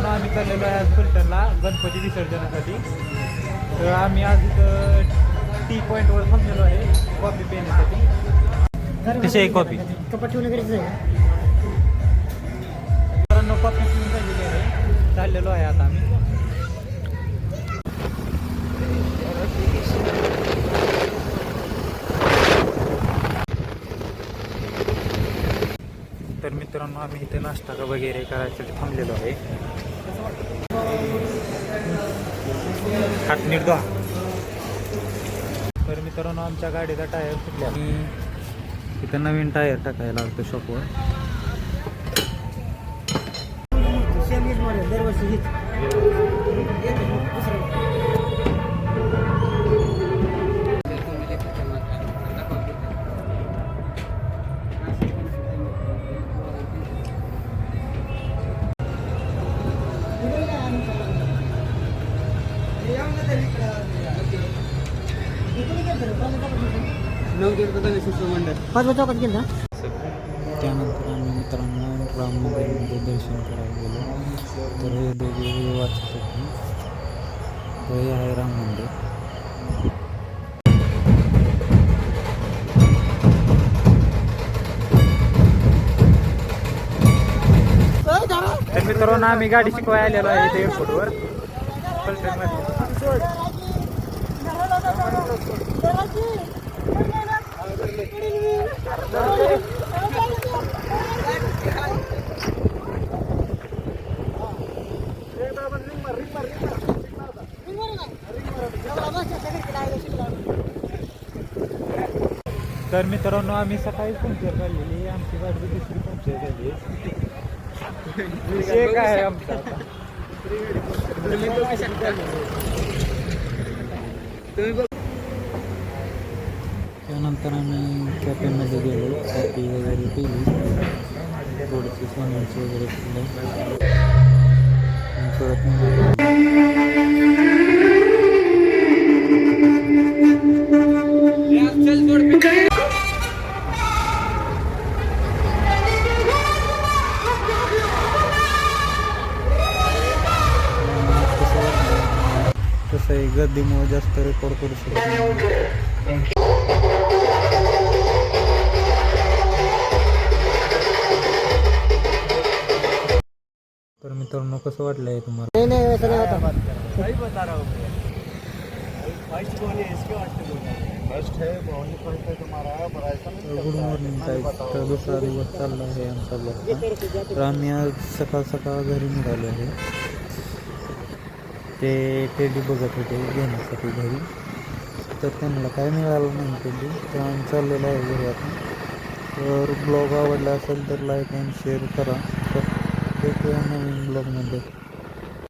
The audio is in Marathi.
आम्ही चाललेलो आहे आज फलटणला गणपती विसर्जनासाठी. तर आम्ही आज इथं टी पॉईंटवर थांबलेलो आहे कॉफी पिण्यासाठी. कशी आहे कॉफी? कपाट ठेवणं गरजेचं आहे. मित्रांनो कॉफी पिऊन झालेली आहे, चाललेलो आहे आता आम्ही. तर मित्रांनो आम्ही इथे नाश्ता वगैरे करायसाठी थांबलेलो आहे. हात नीट धुवा. तर मित्रांनो आमच्या गाडीचा टायर फुटला आणि इथं नवीन टायर टाकायला लागतो शॉपवर. त्यानंतर आम्ही मित्रांनो राम मंदिरामध्ये दर्शन करायला गेलो. तर हे दोघे वाचत होते. तर हे आहे राम मंदिर. तर मित्रांनो आम्ही गाडी शिकवायला आलेलो आहे इथे एअरपोर्टवर फलटणमध्ये. तर मित्रांनो आम्ही सकाळी पंक्चर काढलेली, आमची गाडी दुसरी पंक्चर झाली. विषय काय आहे आमचा? त्यानंतर आम्ही कॅफेमध्ये गेलो, कॉफी वगैरे पिली, थोडीशी सॅन्डविच वगैरे पिलं. परत कसं आहे गर्दीमुळे जास्त रेकॉर्ड करू शकत नाही. तर मित्रांनो कसं वाटलं आहे तुम्हाला? Good morning guys. तर दुसरा दिवस चालला आहे आमचा ब्लॉगचा. तर आम्ही आज सकाळ सकाळ घरी निघालो आहे. ते टेडी बघत होते घेण्यासाठी घरी, तर त्यांना काय मिळालं नाही टेडी. तर आम्ही चाललेलं आहे घरी आता. तर ब्लॉग आवडला असेल तर लाईक अँड शेअर करा. तर भेटूया नवीन ब्लॉगमध्ये.